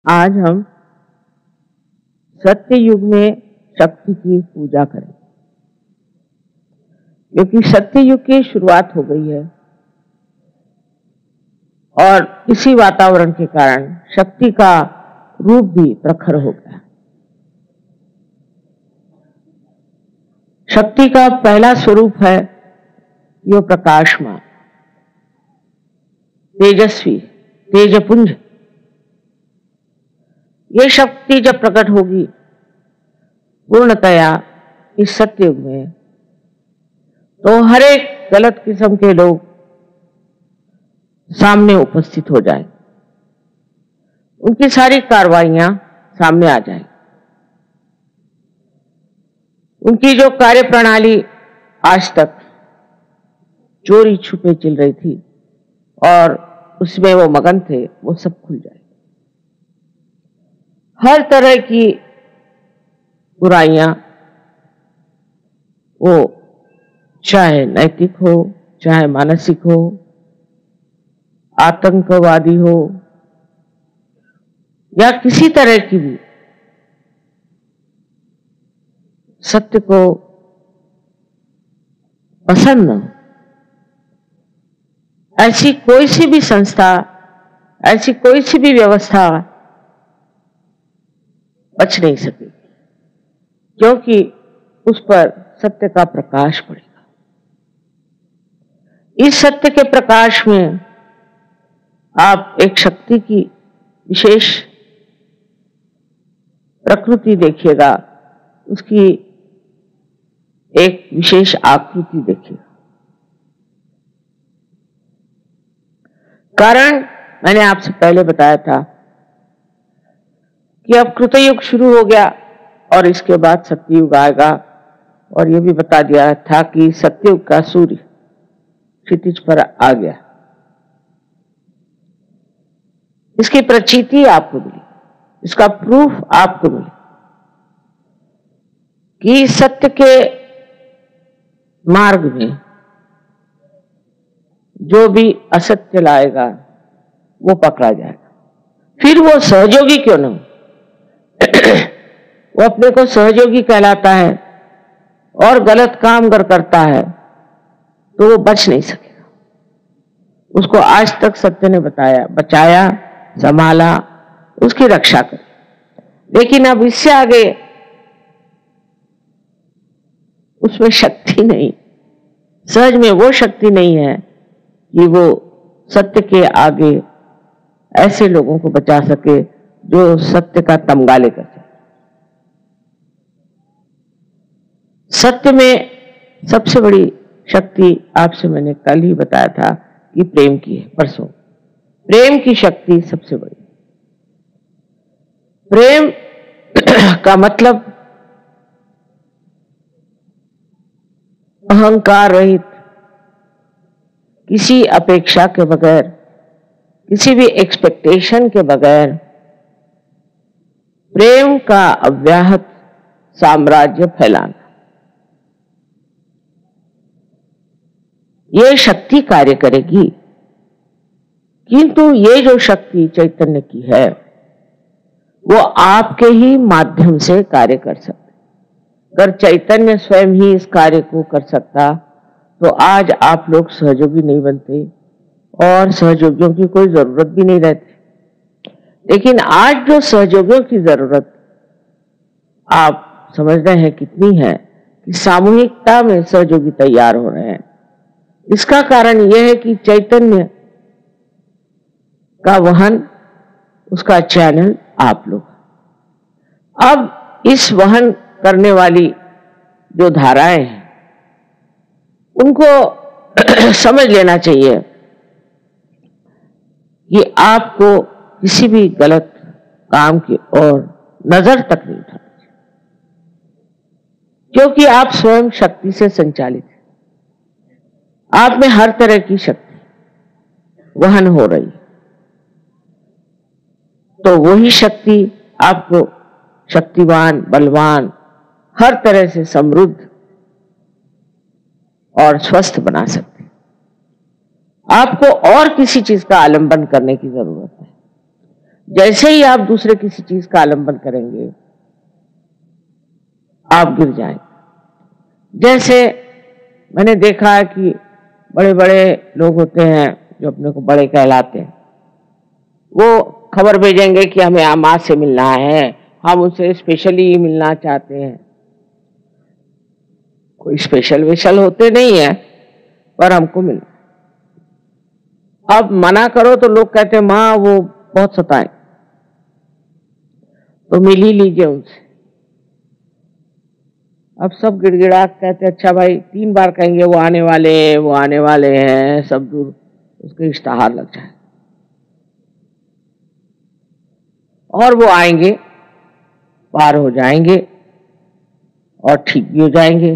आज हम सत्य युग में शक्ति की पूजा करें, क्योंकि सत्य युग की शुरुआत हो गई है और इसी वातावरण के कारण शक्ति का रूप भी प्रखर हो गया। शक्ति का पहला स्वरूप है यो प्रकाशमान, तेजस्वी, तेजपुंज। ये शक्ति जब प्रकट होगी पूर्णतया इस सत्युग में, तो हर एक गलत किस्म के लोग सामने उपस्थित हो जाए, उनकी सारी कार्रवाइयां सामने आ जाए। उनकी जो कार्य प्रणाली आज तक चोरी छुपे चल रही थी और उसमें वो मगन थे, वो सब खुल जाए। हर तरह की बुराइयां, वो चाहे नैतिक हो, चाहे मानसिक हो, आतंकवादी हो या किसी तरह की भी, सत्य को पसंद न हो, ऐसी कोई सी भी संस्था, ऐसी कोई सी भी व्यवस्था बच नहीं सकेगी, क्योंकि उस पर सत्य का प्रकाश पड़ेगा। इस सत्य के प्रकाश में आप एक शक्ति की विशेष प्रकृति देखिएगा, उसकी एक विशेष आकृति देखिएगा। कारण मैंने आपसे पहले बताया था कि अब कृतयुग शुरू हो गया और इसके बाद सत्ययुग आएगा, और यह भी बता दिया था कि सत्ययुग का सूर्य क्षितिज पर आ गया। इसकी प्रचीति आपको मिली, इसका प्रूफ आपको मिली कि सत्य के मार्ग में जो भी असत्य लाएगा वो पकड़ा जाएगा। फिर वो सहयोगी क्यों न हो, वो अपने को सहयोगी कहलाता है और गलत काम अगर करता है तो वो बच नहीं सकेगा। उसको आज तक सत्य ने बताया, बचाया, संभाला, उसकी रक्षा करी। लेकिन अब इससे आगे उसमें शक्ति नहीं, सहज में वो शक्ति नहीं है कि वो सत्य के आगे ऐसे लोगों को बचा सके जो सत्य का तमगाले कर सके। सत्य में सबसे बड़ी शक्ति आपसे मैंने कल ही बताया था कि प्रेम की है, परसों। प्रेम की शक्ति सबसे बड़ी। प्रेम का मतलब अहंकार रहित, किसी अपेक्षा के बगैर, किसी भी एक्सपेक्टेशन के बगैर प्रेम का अव्याहत साम्राज्य फैलाना, ये शक्ति कार्य करेगी। किंतु ये जो शक्ति चैतन्य की है वो आपके ही माध्यम से कार्य कर सकती। अगर चैतन्य स्वयं ही इस कार्य को कर सकता तो आज आप लोग सहयोगी नहीं बनते और सहयोगियों की कोई जरूरत भी नहीं रहती। लेकिन आज जो सहयोगियों की जरूरत आप समझ रहे हैं कितनी है, कि सामूहिकता में सहयोगी तैयार हो रहे हैं। इसका कारण यह है कि चैतन्य का वहन, उसका चैनल आप लोग। अब इस वहन करने वाली जो धाराएं हैं उनको समझ लेना चाहिए कि आपको किसी भी गलत काम की ओर नजर तक नहीं उठानी चाहिए, क्योंकि आप स्वयं शक्ति से संचालित हैं। आप में हर तरह की शक्ति वहन हो रही है, तो वही शक्ति आपको शक्तिवान, बलवान, हर तरह से समृद्ध और स्वस्थ बना सकती है। आपको और किसी चीज का आलंबन करने की जरूरत है। जैसे ही आप दूसरे किसी चीज का आलंबन करेंगे आप गिर जाएंगे। जैसे मैंने देखा है कि बड़े बड़े लोग होते हैं जो अपने को बड़े कहलाते हैं, वो खबर भेजेंगे कि हमें माँ से मिलना है, हम उनसे स्पेशली मिलना चाहते हैं। कोई स्पेशल वेशल होते नहीं है, पर हमको मिलना। अब मना करो तो लोग कहते हैं माँ वो बहुत सताए, तो मिल ही लीजिए उनसे। अब सब गिड़गिड़ा कहते अच्छा भाई, 3 बार कहेंगे वो आने वाले हैं, वो आने वाले हैं, सब दूर उसके इश्तहार लग जाए और वो आएंगे, पार हो जाएंगे और ठीक भी हो जाएंगे।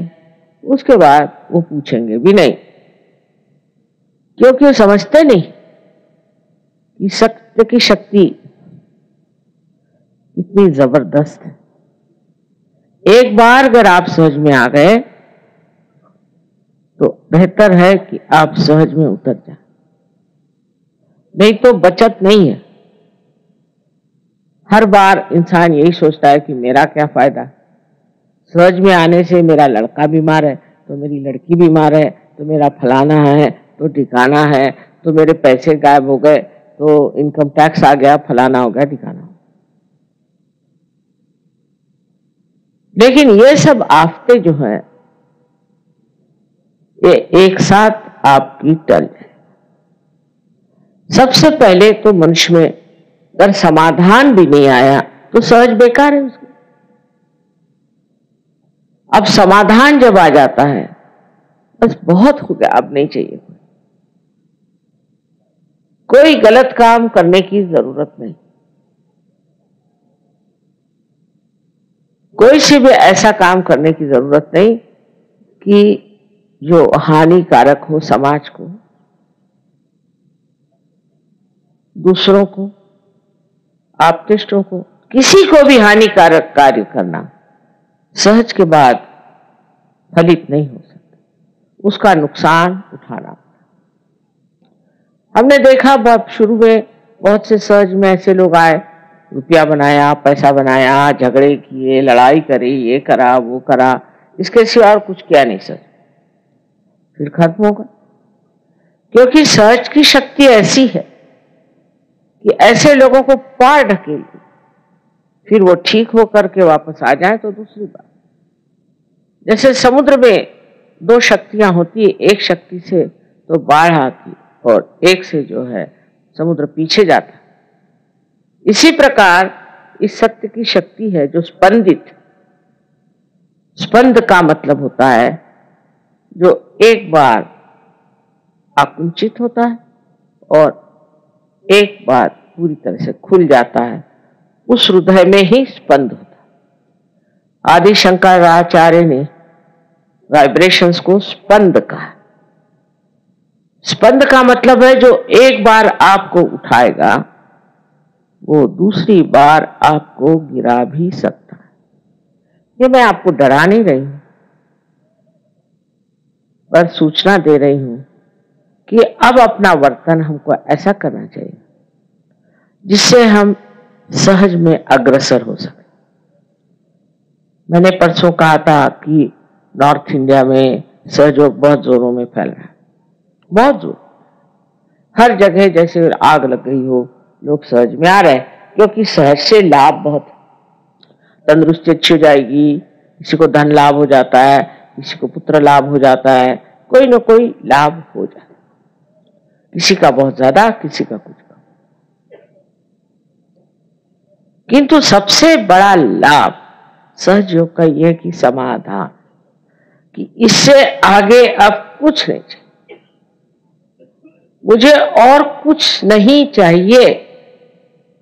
उसके बाद वो पूछेंगे भी नहीं, क्योंकि वो समझते नहीं कि सत्य की शक्ति इतनी जबरदस्त है। एक बार अगर आप सहज में आ गए तो बेहतर है कि आप सहज में उतर जाए, नहीं तो बचत नहीं है। हर बार इंसान यही सोचता है कि मेरा क्या फायदा, सहज में आने से मेरा लड़का बीमार है तो मेरी लड़की बीमार है तो मेरा फलाना है तो ठिकाना है, तो मेरे पैसे गायब हो गए तो इनकम टैक्स आ गया, फलाना हो गया, ठिकाना। लेकिन ये सब आफतें जो है ये एक साथ आपकी टल जाए। सबसे पहले तो मनुष्य में अगर समाधान भी नहीं आया तो सहज बेकार है उसकी। अब समाधान जब आ जाता है बस बहुत हो गया, अब नहीं चाहिए। कोई गलत काम करने की जरूरत नहीं, कोई से भी ऐसा काम करने की जरूरत नहीं कि जो हानिकारक हो समाज को, दूसरों को, आप्तेष्टों को, किसी को भी हानिकारक कार्य करना सहज के बाद फलित नहीं हो सकता, उसका नुकसान उठाना। हमने देखा बहुत शुरू में बहुत से सहज में ऐसे लोग आए, रुपया बनाया, पैसा बनाया, झगड़े किए, लड़ाई करी, ये करा वो करा, इसके सिवा और कुछ किया नहीं सर, फिर खत्म होगा। क्योंकि सहज की शक्ति ऐसी है कि ऐसे लोगों को पार ढकेलती, फिर वो ठीक होकर के वापस आ जाए तो दूसरी बात। जैसे समुद्र में 2 शक्तियां होती है, एक शक्ति से तो बाढ़ आती और एक से जो है समुद्र पीछे जाता। इसी प्रकार इस सत्य की शक्ति है जो स्पंदित, स्पंद का मतलब होता है जो एक बार आकुंचित होता है और एक बार पूरी तरह से खुल जाता है, उस हृदय में ही स्पंद होता है। आदि शंकराचार्य ने वाइब्रेशंस को स्पंद कहा। स्पंद का मतलब है जो एक बार आपको उठाएगा वो दूसरी बार आपको गिरा भी सकता है। ये मैं आपको डरा नहीं रही हूं, पर सूचना दे रही हूं कि अब अपना वर्तन हमको ऐसा करना चाहिए जिससे हम सहज में अग्रसर हो सके। मैंने परसों कहा था कि नॉर्थ इंडिया में सहयोग बहुत जोरों में फैल रहा है, बहुत जोर, हर जगह जैसे आग लग गई हो, लोग सहज में आ रहे हैं क्योंकि सहज से लाभ बहुत है। तंदुरुस्ती अच्छी हो जाएगी, किसी को धन लाभ हो जाता है, किसी को पुत्र लाभ हो जाता है, कोई ना कोई लाभ हो जाता है, किसी का बहुत ज्यादा, किसी का कुछ कम। किंतु सबसे बड़ा लाभ सहज योग का यह कि समाधान, कि इससे आगे अब कुछ नहीं चाहिए, मुझे और कुछ नहीं चाहिए,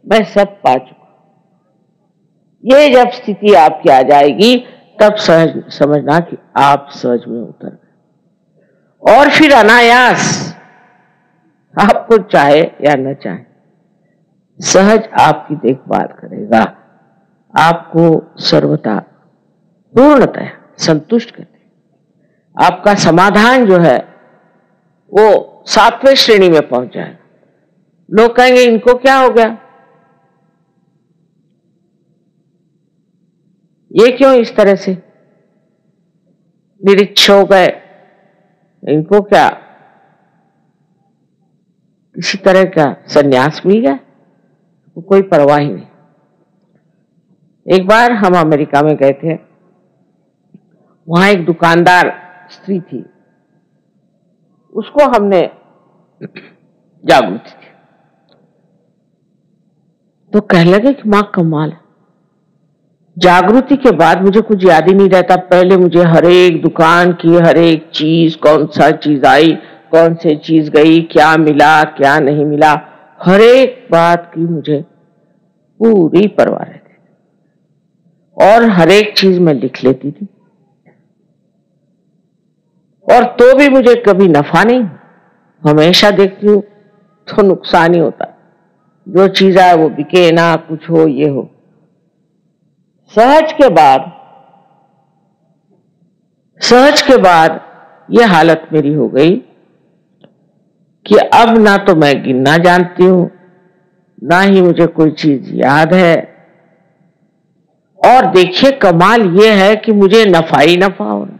मैं सब पा चुका। ये जब स्थिति आपकी आ जाएगी तब सहज समझना कि आप सहज में उतर गए और फिर अनायास आपको चाहे या न चाहे सहज आपकी देखभाल करेगा, आपको सर्वथा पूर्णतः संतुष्ट करेगा। आपका समाधान जो है वो 7वें श्रेणी में पहुंच जाएगा। लोग कहेंगे इनको क्या हो गया, ये क्यों इस तरह से निरीक्ष हो गए? इनको क्या किसी तरह का संन्यास मिल गया? तो कोई परवाह ही नहीं। एक बार हम अमेरिका में गए थे, वहां एक दुकानदार स्त्री थी, उसको हमने जागृति थी तो कहने लगे कि मां कमाल है। जागृति के बाद मुझे कुछ याद ही नहीं रहता। पहले मुझे हर एक दुकान की हर एक चीज, कौन सा चीज आई, कौन सी चीज गई, क्या मिला क्या नहीं मिला, हर एक बात की मुझे पूरी परवाह रहती थी और हर एक चीज मैं लिख लेती थी। और तो भी मुझे कभी नफा नहीं, हमेशा देखती हूँ तो नुकसान ही होता। जो चीज आए वो बिके ना, कुछ हो ये हो। सहज के बाद ये हालत मेरी हो गई कि अब ना तो मैं गिनना जानती हूं, ना ही मुझे कोई चीज याद है। और देखिए कमाल ये है कि मुझे नफा ही नफा हो रहा,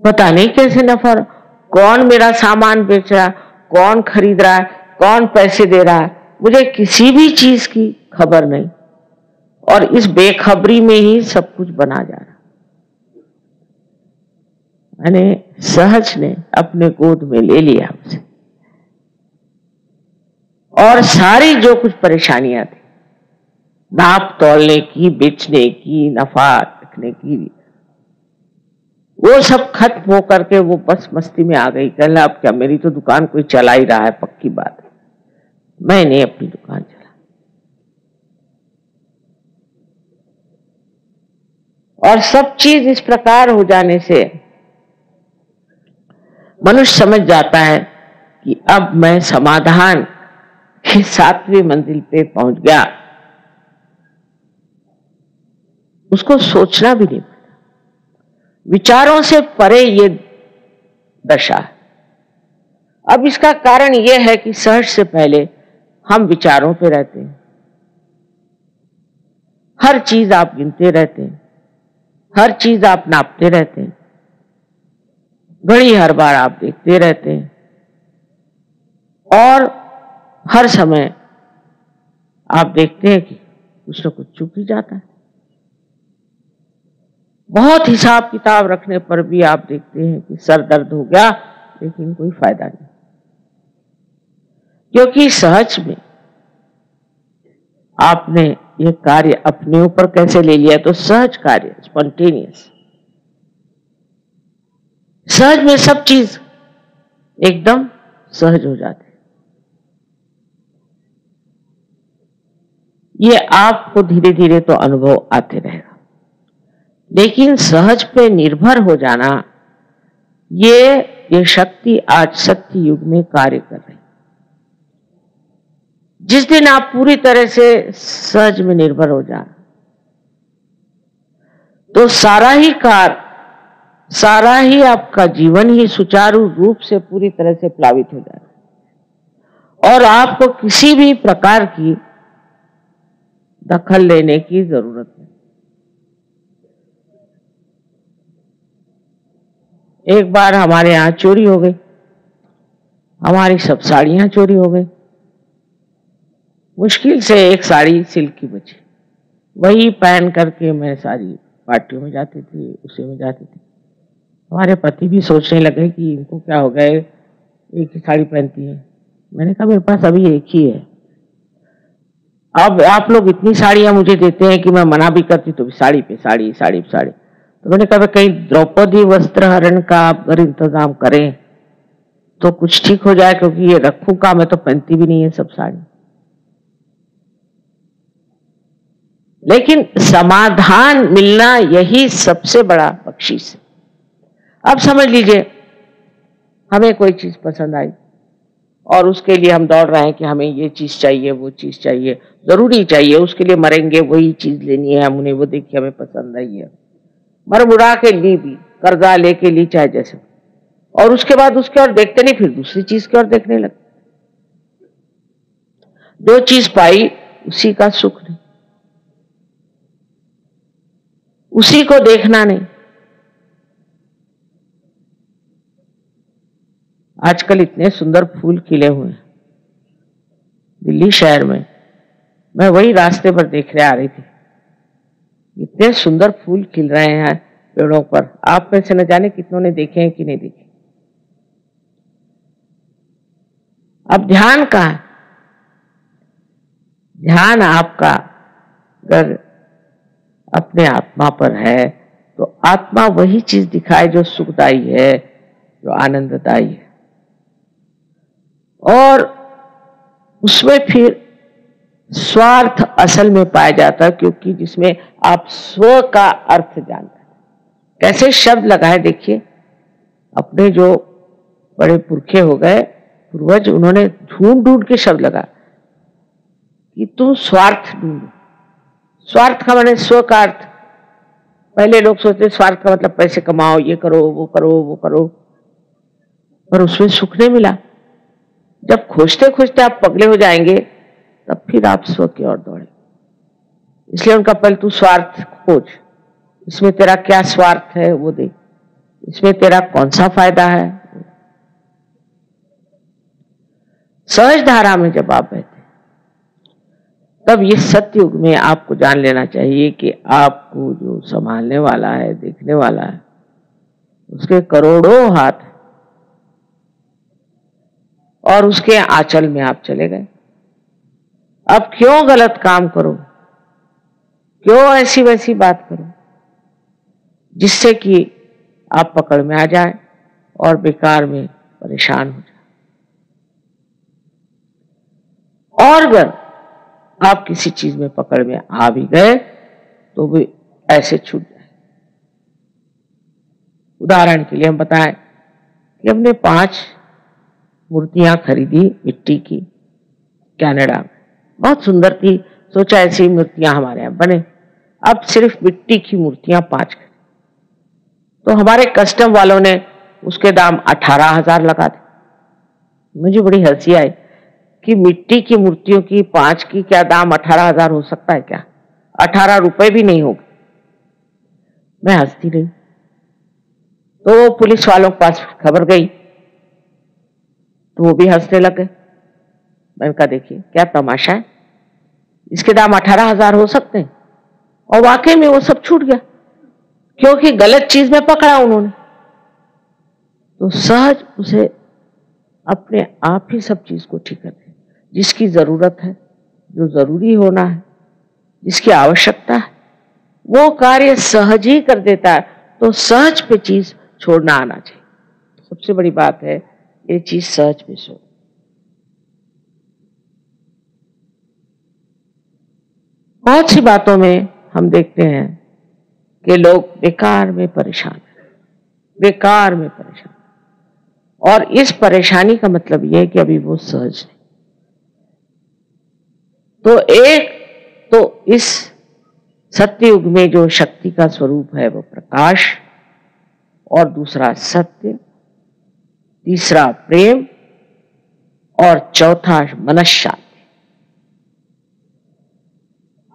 पता नहीं कैसे नफा हो रहा। कौन मेरा सामान बेच रहा है, कौन खरीद रहा है, कौन पैसे दे रहा है, मुझे किसी भी चीज की खबर नहीं। और इस बेखबरी में ही सब कुछ बना जा रहा। मैंने सहज ने अपने गोद में ले लिया उसे, और सारी जो कुछ परेशानियां थी, नाप तोलने की, बेचने की, नफा रखने की, वो सब खत्म हो करके वो बस मस्ती में आ गई। कहला अब क्या, मेरी तो दुकान कोई चला ही रहा है, पक्की बात है, मैंने अपनी दुकान चला। और सब चीज इस प्रकार हो जाने से मनुष्य समझ जाता है कि अब मैं समाधान की 7वीं मंजिल पे पहुंच गया। उसको सोचना भी नहीं पड़ता, विचारों से परे ये दशा है। अब इसका कारण यह है कि सहज से पहले हम विचारों पे रहते हैं, हर चीज आप गिनते रहते हैं, हर चीज आप नापते रहते हैं, घड़ी हर बार आप देखते रहते हैं, और हर समय आप देखते हैं कि कुछ न कुछ चूक ही जाता है। बहुत हिसाब किताब रखने पर भी आप देखते हैं कि सर दर्द हो गया, लेकिन कोई फायदा नहीं, क्योंकि सहज में आपने ये कार्य अपने ऊपर कैसे ले लिया। तो सहज कार्य, स्पॉन्टेनियस, सहज में सब चीज एकदम सहज हो जाती है। ये आपको धीरे धीरे तो अनुभव आते रहेगा, लेकिन सहज पे निर्भर हो जाना, ये शक्ति आज सत्य युग में कार्य कर रही। जिस दिन आप पूरी तरह से सहज में निर्भर हो जाए तो सारा ही आपका जीवन ही सुचारू रूप से पूरी तरह से प्लावित हो जाए और आपको किसी भी प्रकार की दखल लेने की जरूरत नहीं। एक बार हमारे यहाँ चोरी हो गई, हमारी सब साड़ियां चोरी हो गई। मुश्किल से एक साड़ी सिल्क की बची, वही पहन करके मैं सारी पार्टियों में जाती थी, उसी में जाती थी। हमारे पति भी सोचने लगे कि इनको क्या हो गया, एक ही साड़ी पहनती है। मैंने कहा मेरे पास अभी एक ही है, अब आप लोग इतनी साड़ियां मुझे देते हैं कि मैं मना भी करती तो साड़ी पे साड़ी, साड़ी पे साड़ी। तो मैंने कहा कहीं द्रौपदी वस्त्र हरण का आप अगर इंतजाम करें तो कुछ ठीक हो जाए, क्योंकि ये रखूं का, मैं तो पहनती भी नहीं है सब साड़ी। लेकिन समाधान मिलना यही सबसे बड़ा बख्शीश है। अब समझ लीजिए हमें कोई चीज पसंद आई और उसके लिए हम दौड़ रहे हैं कि हमें ये चीज चाहिए, वो चीज चाहिए, जरूरी चाहिए, उसके लिए मरेंगे, वही चीज लेनी है हमने, वो देखिए हमें पसंद आई है, मर मुड़ा के ली भी, कर्जा लेके ली, चाहे जैसे, और उसके बाद उसके और देखते नहीं, फिर दूसरी चीज की ओर देखने लगते। जो चीज पाई उसी का सुख नहीं। उसी को देखना नहीं। आजकल इतने सुंदर फूल खिले हुए हैं दिल्ली शहर में, मैं वही रास्ते पर देखने आ रही थी। इतने सुंदर फूल खिल रहे हैं पेड़ों पर, आप में से न जाने कितनों ने देखे हैं कि नहीं देखे। अब ध्यान कहाँ है? ध्यान आपका अगर अपने आत्मा पर है तो आत्मा वही चीज दिखाए जो सुखदायी है, जो आनंददायी है, और उसमें फिर स्वार्थ असल में पाया जाता है, क्योंकि जिसमें आप स्व का अर्थ जानते हैं। कैसे शब्द लगाए देखिए, अपने जो बड़े पुरखे हो गए पूर्वज, उन्होंने ढूंढ ढूंढ के शब्द लगाए कि तुम स्वार्थ ढूंढो। स्वार्थ का माने स्व का अर्थ। पहले लोग सोचते स्वार्थ का मतलब पैसे कमाओ, ये करो वो करो वो करो, पर उसमें सुख नहीं मिला। जब खोजते खोजते आप पगले हो जाएंगे तब फिर आप स्व की ओर दौड़े। इसलिए उनका पहले तू स्वार्थ खोज, इसमें तेरा क्या स्वार्थ है वो देख, इसमें तेरा कौन सा फायदा है। सहज धारा में जब आप बैठे तब ये सतयुग में आपको जान लेना चाहिए कि आपको जो संभालने वाला है, देखने वाला है, उसके करोड़ों हाथ है और उसके आंचल में आप चले गए। अब क्यों गलत काम करो, क्यों ऐसी वैसी बात करो जिससे कि आप पकड़ में आ जाए और बेकार में परेशान हो जाए। और अगर आप किसी चीज में पकड़ में आ भी गए तो भी ऐसे छूट जाए। उदाहरण के लिए हम बताएं कि हमने 5 मूर्तियां खरीदी मिट्टी की कनाडा में, बहुत सुंदर थी, सोचा ऐसी मूर्तियां हमारे यहाँ बने। अब सिर्फ मिट्टी की मूर्तियां 5 खरीदी, तो हमारे कस्टम वालों ने उसके दाम 18,000 लगा दिए। मुझे बड़ी हंसी आई कि मिट्टी की मूर्तियों की 5 की क्या दाम 18,000 हो सकता है क्या? 18 रुपए भी नहीं होगा। मैं हंसती रही। तो पुलिस वालों के पास खबर गई तो वो भी हंसने लगे। मैंने कहा देखिए क्या तमाशा है, इसके दाम 18,000 हो सकते हैं, और वाकई में वो सब छूट गया क्योंकि गलत चीज में पकड़ा उन्होंने। तो सहज उसे अपने आप ही सब चीज को ठीक करते, जिसकी जरूरत है, जो जरूरी होना है, जिसकी आवश्यकता है, वो कार्य सहज ही कर देता है। तो सहज पे चीज छोड़ना आना चाहिए। सबसे बड़ी बात है ये चीज सहज पे छोड़। बहुत सी बातों में हम देखते हैं कि लोग बेकार में परेशान, बेकार में परेशान, और इस परेशानी का मतलब यह है कि अभी वो सहज नहीं। तो एक तो इस सत्ययुग में जो शक्ति का स्वरूप है वो प्रकाश, और दूसरा सत्य, तीसरा प्रेम, और चौथा मनश्शांति।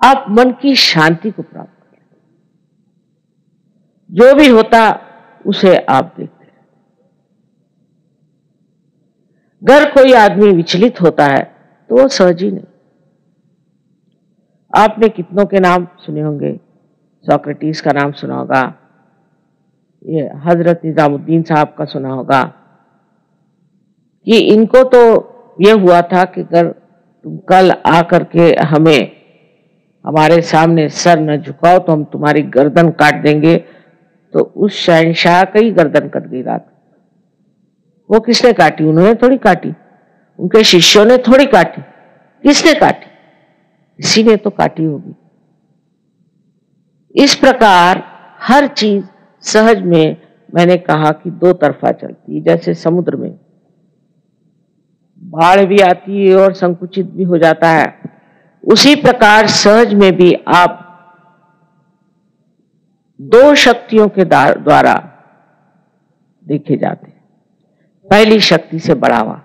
आप मन की शांति को प्राप्त करें, जो भी होता उसे आप देखते हैं। अगर कोई आदमी विचलित होता है तो वो सहज ही नहीं। आपने कितनों के नाम सुने होंगे, सोक्रेटिस का नाम सुना होगा, ये हजरत निजामुद्दीन साहब का सुना होगा कि इनको तो ये हुआ था कि अगर तुम कल आकर के हमें हमारे सामने सर न झुकाओ तो हम तुम्हारी गर्दन काट देंगे। तो उस शहंशाह का ही गर्दन कट गई रात। वो किसने काटी? उन्होंने थोड़ी काटी, उनके शिष्यों ने थोड़ी काटी। किसने काटी? किसी ने तो काटी होगी। इस प्रकार हर चीज सहज में, मैंने कहा कि 2 तरफा चलती है। जैसे समुद्र में बाढ़ भी आती है और संकुचित भी हो जाता है, उसी प्रकार सहज में भी आप 2 शक्तियों के द्वारा देखे जाते हैं। पहली शक्ति से बढ़ावा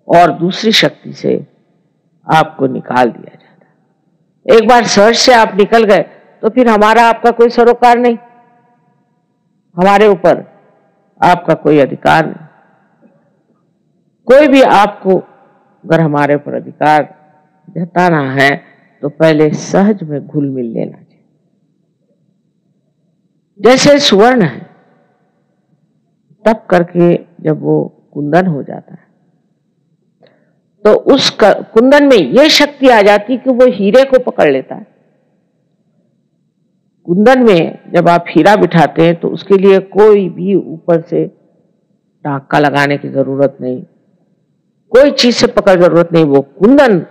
और दूसरी शक्ति से आपको निकाल दिया जाता है। एक बार सहज से आप निकल गए तो फिर हमारा आपका कोई सरोकार नहीं, हमारे ऊपर आपका कोई अधिकार नहीं। कोई भी आपको अगर हमारे ऊपर अधिकार जताना है तो पहले सहज में घुल मिल लेना चाहिए। जैसे स्वर्ण है, तब करके जब वो कुंदन हो जाता है तो उस कुंदन में ये शक्ति आ जाती कि वो हीरे को पकड़ लेता है। कुंदन में जब आप हीरा बिठाते हैं तो उसके लिए कोई भी ऊपर से टाँका लगाने की जरूरत नहीं, कोई चीज से पकड़ जरूरत नहीं। वो कुंदन,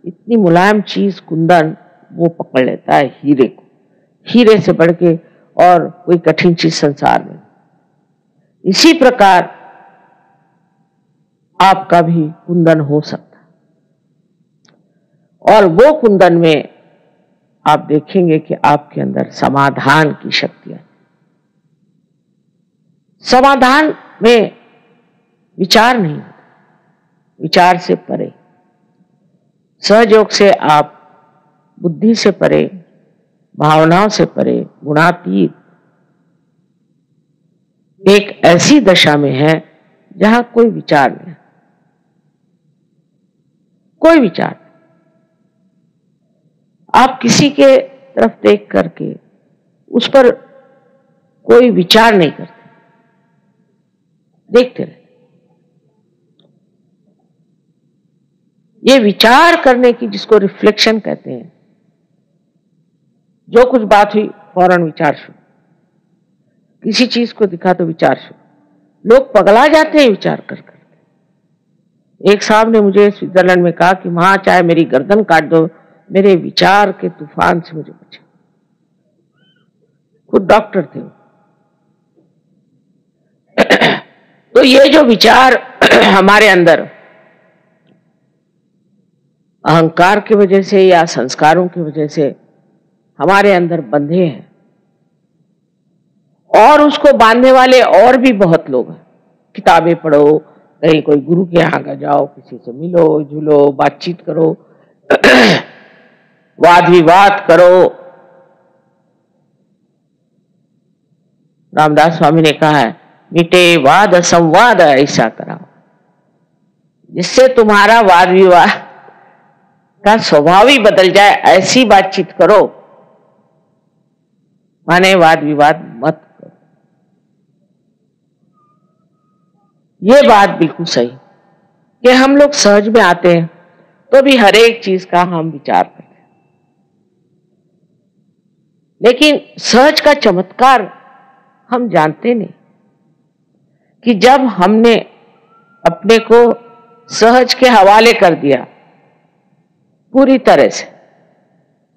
इतनी मुलायम चीज कुंदन, वो पकड़ लेता है हीरे को। हीरे से बढ़ के और कोई कठिन चीज संसार में। इसी प्रकार आपका भी कुंदन हो सकता है, और वो कुंदन में आप देखेंगे कि आपके अंदर समाधान की शक्ति है। समाधान में विचार नहीं, विचार से परे, सहयोग से आप बुद्धि से परे, भावनाओं से परे, गुणातीत एक ऐसी दशा में है जहां कोई विचार नहीं, कोई विचार। आप किसी के तरफ देख करके उस पर कोई विचार नहीं करते, देखते रहते। ये विचार करने की, जिसको रिफ्लेक्शन कहते हैं, जो कुछ बात हुई फौरन विचार शुरू, किसी चीज को दिखा तो विचार शुरू। लोग पगला जाते हैं विचार कर कर। एक साहब ने मुझे स्विट्जरलैंड में कहा कि वहां चाहे मेरी गर्दन काट दो, मेरे विचार के तूफान से मुझे बचा। खुद डॉक्टर थे। तो ये जो विचार हमारे अंदर अहंकार की वजह से या संस्कारों की वजह से हमारे अंदर बंधे हैं, और उसको बांधने वाले और भी बहुत लोग हैं। किताबें पढ़ो, कहीं कोई गुरु के यहाँ का जाओ, किसी से मिलो जुलो, बातचीत करो, वाद विवाद करो। रामदास स्वामी ने कहा है, मिटे वाद संवाद ऐसा कराओ, जिससे तुम्हारा वाद विवाद का स्वभाव ही बदल जाए, ऐसी बातचीत करो। माने वाद विवाद मत करो। ये बात बिल्कुल सही कि हम लोग सहज में आते हैं तो भी हर एक चीज का हम विचार करते हैं, लेकिन सहज का चमत्कार हम जानते नहीं कि जब हमने अपने को सहज के हवाले कर दिया, पूरी तरह से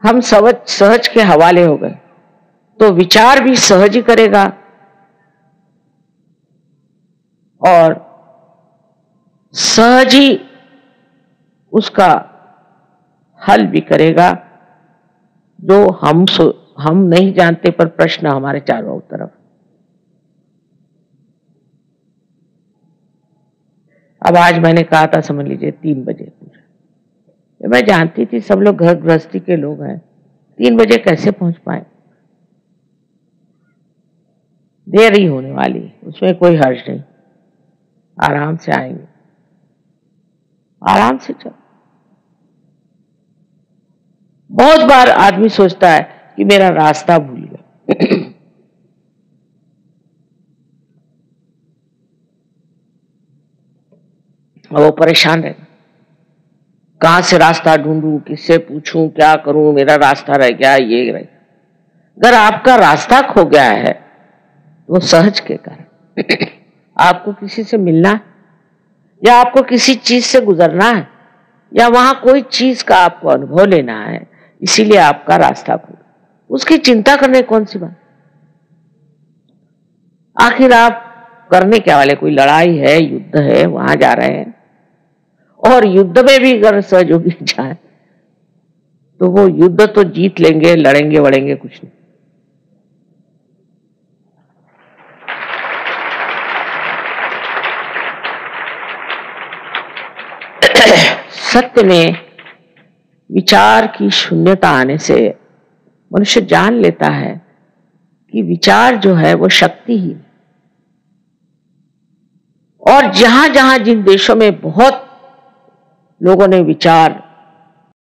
हम सहज के हवाले हो गए, तो विचार भी सहज ही करेगा और सहज ही उसका हल भी करेगा। जो हम नहीं जानते, पर प्रश्न हमारे चारों तरफ। अब आज मैंने कहा था, समझ लीजिए 3 बजे पूछा, मैं जानती थी सब लोग घर गृहस्थी के लोग हैं, 3 बजे कैसे पहुंच पाए। देर ही होने वाली, उसमें कोई हर्ज नहीं, आराम से आएंगे, आराम से चलो। बहुत बार आदमी सोचता है कि मेरा रास्ता भूल गया। वो परेशान रहेगा, कहां से रास्ता ढूंढूं, किससे पूछूं, क्या करूं, मेरा रास्ता रह गया, ये रह गया। अगर आपका रास्ता खो गया है तो सहज के कारण आपको किसी से मिलना है, या आपको किसी चीज से गुजरना है, या वहां कोई चीज का आपको अनुभव लेना है, इसीलिए आपका रास्ता खो गया। उसकी चिंता करने कौन सी बात। आखिर आप करने क्या वाले, कोई लड़ाई है, युद्ध है, वहां जा रहे हैं, और युद्ध में भी अगर सहयोगी जाए तो वो युद्ध तो जीत लेंगे, लड़ेंगे वड़ेंगे कुछ नहीं। सत्य में विचार की शून्यता आने से मनुष्य जान लेता है कि विचार जो है वो शक्ति ही है। और जहां जहां जिन देशों में बहुत लोगों ने विचार